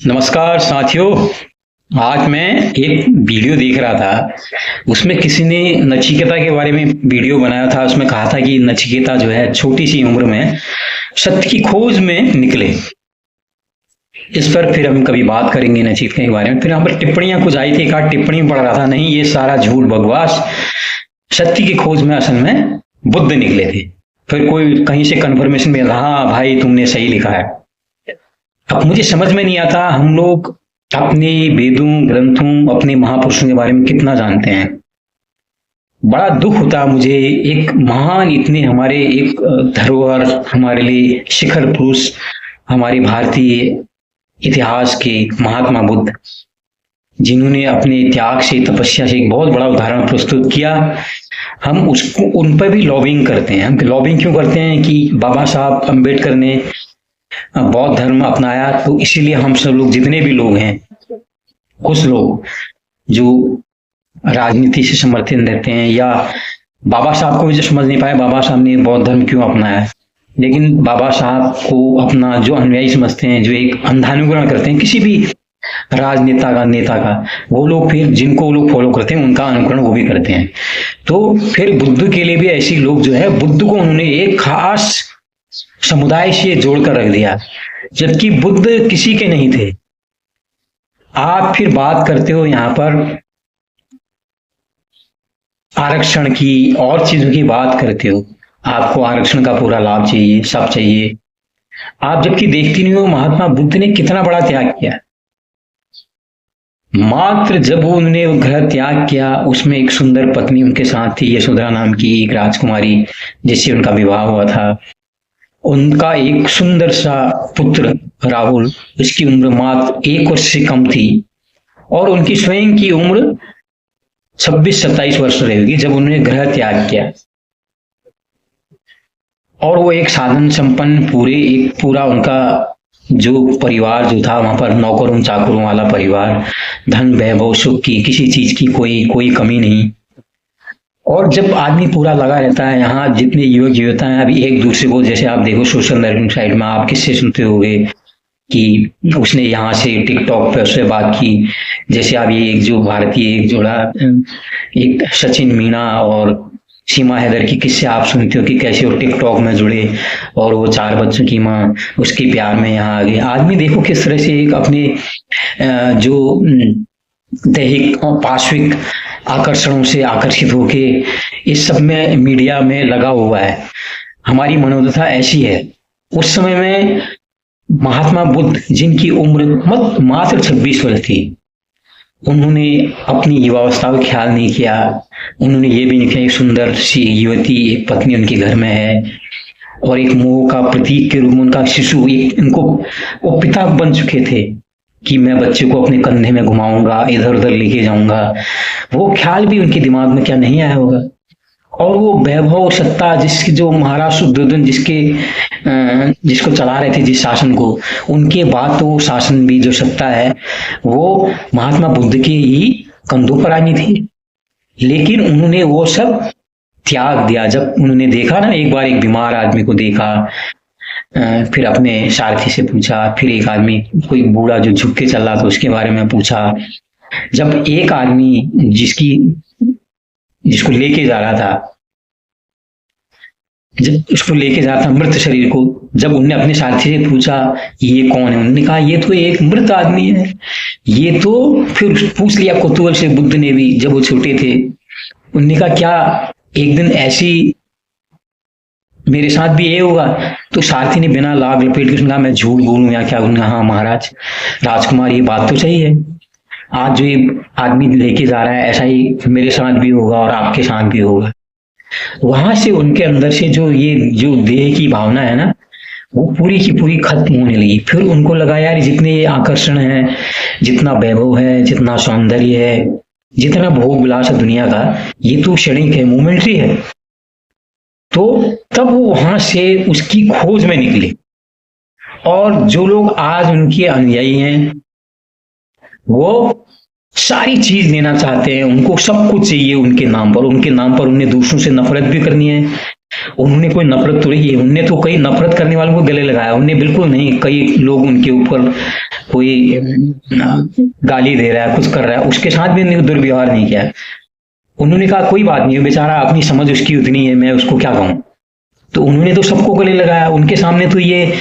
नमस्कार साथियों। आज मैं एक वीडियो देख रहा था। उसमें किसी ने नचिकेता के बारे में वीडियो बनाया था। उसमें कहा था कि नचिकेता जो है छोटी सी उम्र में सत्य की खोज में निकले। इस पर फिर हम कभी बात करेंगे नचिकेता के बारे में। फिर यहाँ पर टिप्पणियां कुछ आई थी। एक आध टिप्पणी में पढ़ रहा था, नहीं ये सारा झूठ बकवास, सत्य की खोज में असल में बुद्ध निकले थे। फिर कोई कहीं से कंफर्मेशन मिला, हाँ भाई तुमने सही लिखा है। अब मुझे समझ में नहीं आता, हम लोग अपने वेदों, ग्रंथों, अपने महापुरुषों के बारे में कितना जानते हैं। बड़ा दुख होता है मुझे। एक महान, इतने हमारे एक धरोहर, हमारे लिए शिखर पुरुष, हमारे भारतीय इतिहास के महात्मा बुद्ध, जिन्होंने अपने त्याग से, तपस्या से एक बहुत बड़ा उदाहरण प्रस्तुत किया, हम उसको उन पर भी लॉबिंग करते हैं। हम लॉबिंग क्यों करते हैं कि बाबा साहब अम्बेडकर ने बौद्ध धर्म अपनाया, तो इसीलिए हम सब लोग, जितने भी लोग हैं, कुछ लोग जो राजनीति से समर्थित रहते हैं, या बाबा साहब को भी जो समझ नहीं पाए बाबा साहब ने बौद्ध धर्म क्यों अपनाया, लेकिन बाबा साहब को अपना जो अनुयायी समझते हैं, जो एक अंधानुकरण करते हैं किसी भी राजनेता का, नेता का, वो लोग फिर जिनको वो लोग फॉलो करते हैं उनका अनुकरण वो भी करते हैं। तो फिर बुद्ध के लिए भी ऐसे लोग जो है, बुद्ध को उन्होंने एक खास समुदाय से जोड़कर रख दिया, जबकि बुद्ध किसी के नहीं थे। आप फिर बात करते हो यहां पर आरक्षण की और चीजों की बात करते हो, आपको आरक्षण का पूरा लाभ चाहिए, सब चाहिए। आप जबकि देखती नहीं हो महात्मा बुद्ध ने कितना बड़ा त्याग किया। मात्र जब उन्होंने घर त्याग किया, उसमें एक सुंदर पत्नी उनके साथ थी, यशोधरा नाम की एक राजकुमारी, जिससे उनका विवाह हुआ था। उनका एक सुंदर सा पुत्र राहुल, उसकी उम्र मात्र 1 वर्ष से कम थी, और उनकी स्वयं की उम्र 26-27 वर्ष रहेगी जब उन्होंने गृह त्याग किया। और वो एक साधन संपन्न पूरा उनका जो परिवार जो था, वहां पर नौकरों चाकरों वाला परिवार, धन वैभव सुख की किसी चीज की कोई कमी नहीं। और जब आदमी पूरा लगा रहता है, यहाँ जितने युवक युवता हैं अभी एक दूसरे को, जैसे आप देखो सोशल नेटवर्किंग साइट में आप किससे सुनते होंगे कि उसने यहाँ से टिकटॉक पे उससे बात की। जैसे अब ये एक जो भारतीय एक जोड़ा, एक सचिन मीना और सीमा हैदर की किस्से आप सुनते हो कि कैसे वो टिकटॉक में जुड़े और वो 4 बच्चों की माँ उसके प्यार में यहाँ आ गई। आदमी देखो किस तरह से एक अपने जो दैहिक और पार्श्विक आकर्षणों से आकर्षित होके इस सब में मीडिया में लगा हुआ है। हमारी मनोदशा ऐसी है। उस समय में महात्मा बुद्ध, जिनकी उम्र मात्र 26 वर्ष थी, उन्होंने अपनी युवावस्था का ख्याल नहीं किया। उन्होंने ये भी नहीं किया, एक सुंदर सी युवती, एक पत्नी उनके घर में है, और एक मोह का प्रतीक के रूप में उनका शिशु, एक उनको वो पिता बन चुके थे कि मैं बच्चे को अपने कंधे में घुमाऊंगा, इधर उधर लेके जाऊंगा। वो ख्याल भी उनके दिमाग में क्या नहीं आया होगा। और वो वैभव सत्ता, जिसकी जो महाराज शुद्धोधन जिसको चला रहे थे, जिस शासन को, उनके बाद तो वो शासन भी जो सत्ता है वो महात्मा बुद्ध के ही कंधों पर आनी थी। लेकिन उन्होंने वो सब त्याग दिया। जब उन्होंने देखा ना, एक बार एक बीमार आदमी को देखा, फिर अपने सारथी से पूछा, फिर एक आदमी कोई बूढ़ा जो झुक के चल रहा था उसके बारे में पूछा। जब एक आदमी जिसको लेके जा रहा था, जब उसको लेके जा रहा था मृत शरीर को, जब उनने अपने सारथी से पूछा ये कौन है, उन्होंने कहा ये तो एक मृत आदमी है। ये तो फिर पूछ लिया कौतूहल से बुद्ध ने भी, जब वो छोटे थे। उन्होंने कहा क्या एक दिन ऐसी मेरे साथ भी ये होगा? तो सारथी ने बिना लाग लपेट के सुना, मैं झूठ बोलूं या क्या? उन्होंने हाँ महाराज, राजकुमार ये बात तो सही है, आज जो ये आदमी लेके जा रहा है ऐसा ही मेरे साथ भी होगा और आपके साथ भी होगा। वहां से उनके अंदर से जो देह की भावना है ना, वो पूरी की पूरी खत्म होने लगी। फिर उनको लगा यार जितने ये आकर्षण है, जितना वैभव है, जितना सौंदर्य है, जितना भोग विलास है दुनिया का, ये तो क्षणिक है, मोमेंट्री है। तो तब वो वहां से उसकी खोज में निकले। और जो लोग आज उनके अनुयायी हैं, वो सारी चीज लेना चाहते हैं, उनको सब कुछ चाहिए उनके नाम पर। उनके नाम पर उन्हें दूसरों से नफरत भी करनी है, उन्होंने कोई नफरत थोड़ी की, उनने तो कई नफरत करने वालों को गले लगाया, उनने बिल्कुल नहीं। कई लोग उनके ऊपर कोई गाली दे रहा है, कुछ कर रहा है, उसके साथ भी उन्होंने दुर्व्यवहार नहीं किया। उन्होंने कहा कोई बात नहीं, बेचारा अपनी समझ उसकी उतनी है, मैं उसको क्या कहूँ। तो उन्होंने तो सबको गले लगाया, उनके सामने तो ये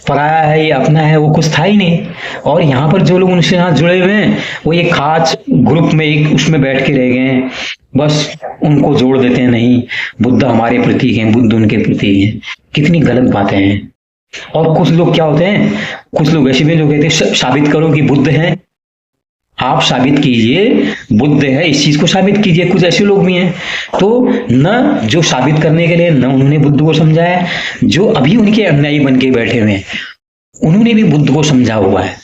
पराया है, ये अपना है, वो कुछ था ही नहीं। और यहाँ पर जो लोग उनसे साथ जुड़े हुए हैं, वो एक खास ग्रुप में, एक उसमें बैठ के रह गए हैं, बस उनको जोड़ देते हैं। नहीं, बुद्ध हमारे प्रतीक हैं, बुद्ध उनके प्रतीक हैं। कितनी गलत बातें हैं। और कुछ लोग क्या होते हैं, कुछ लोग ऐसे भी जो कहते हैं साबित करो कि बुद्ध है, आप साबित कीजिए बुद्ध है, इस चीज को साबित कीजिए। कुछ ऐसे लोग भी हैं। तो न जो साबित करने के लिए न उन्होंने बुद्ध को समझाया, जो अभी उनके अनुयायी बन के बैठे हुए हैं उन्होंने भी बुद्ध को समझा हुआ है।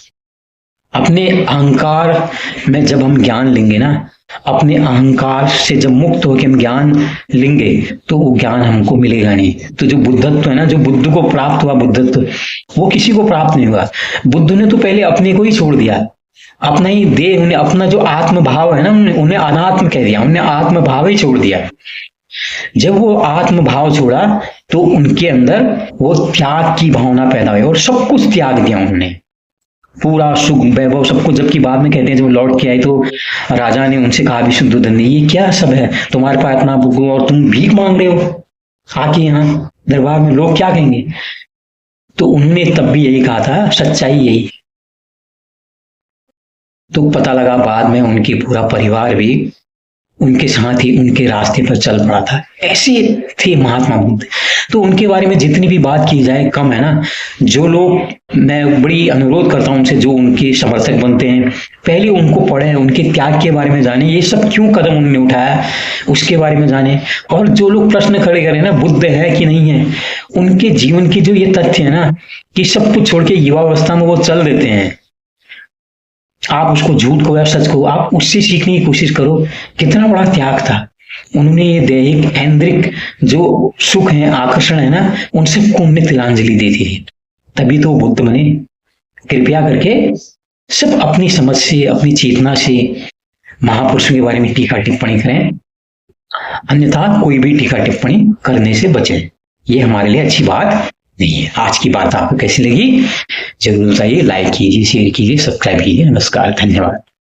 अपने अहंकार में जब हम ज्ञान लेंगे ना, अपने अहंकार से जब मुक्त होकर हम ज्ञान लेंगे, तो वो ज्ञान हमको मिलेगा नहीं। तो जो बुद्धत्व है ना, जो बुद्ध को प्राप्त हुआ बुद्धत्व, वो किसी को प्राप्त नहीं हुआ। बुद्ध ने तो पहले अपने को ही छोड़ दिया, अपना ही देह, उन्हें अपना जो आत्म भाव है ना, उन्हें अनात्म कह दिया, उन्हें आत्म भाव ही छोड़ दिया। जब वो आत्म भाव छोड़ा तो उनके अंदर वो त्याग की भावना पैदा हुई और सब कुछ त्याग दिया उन्होंने, पूरा सुख वैभव सब कुछ। जबकि बाद में कहते हैं जब लौट के आए तो राजा ने उनसे कहा, विशुद्धोधन ने, ये क्या सब है तुम्हारे पास इतना भूखो और तुम भीख मांग रहे हो आके यहाँ दरबार में, लोग क्या कहेंगे। तो उन्होंने तब भी यही कहा था, सच्चाई यही। तो पता लगा बाद में उनके पूरा परिवार भी उनके साथ ही उनके रास्ते पर चल पड़ा था। ऐसे थे महात्मा बुद्ध। तो उनके बारे में जितनी भी बात की जाए कम है ना। जो लोग, मैं बड़ी अनुरोध करता हूं उनसे, जो उनके समर्थक बनते हैं, पहले उनको पढ़ें, उनके त्याग के बारे में जाने, ये सब क्यों कदम उन्होंने उठाया उसके बारे में जाने। और जो लोग प्रश्न खड़े करें ना बुद्ध है कि नहीं है, उनके जीवन की जो ये तथ्य है ना कि सब कुछ छोड़ के युवावस्था में वो चल देते हैं। आप उसको झूठ को या सच को, आप उससे सीखने की कोशिश करो, कितना बड़ा त्याग था। उन्होंने ये दैहिक ऐन्द्रिक जो सुख है, आकर्षण है ना, उन सबको उन्होंने तिलांजलि दी थी, तभी तो बुद्ध बने। कृपया करके सब अपनी समझ से, अपनी चेतना से महापुरुषों के बारे में टीका टिप्पणी करें, अन्यथा कोई भी टीका टिप्पणी करने से बचें। ये हमारे लिए अच्छी बात नहीं है। आज की बात आपको कैसी लगी जरूर बताइए, लाइक कीजिए, शेयर कीजिए, सब्सक्राइब कीजिए। नमस्कार, धन्यवाद।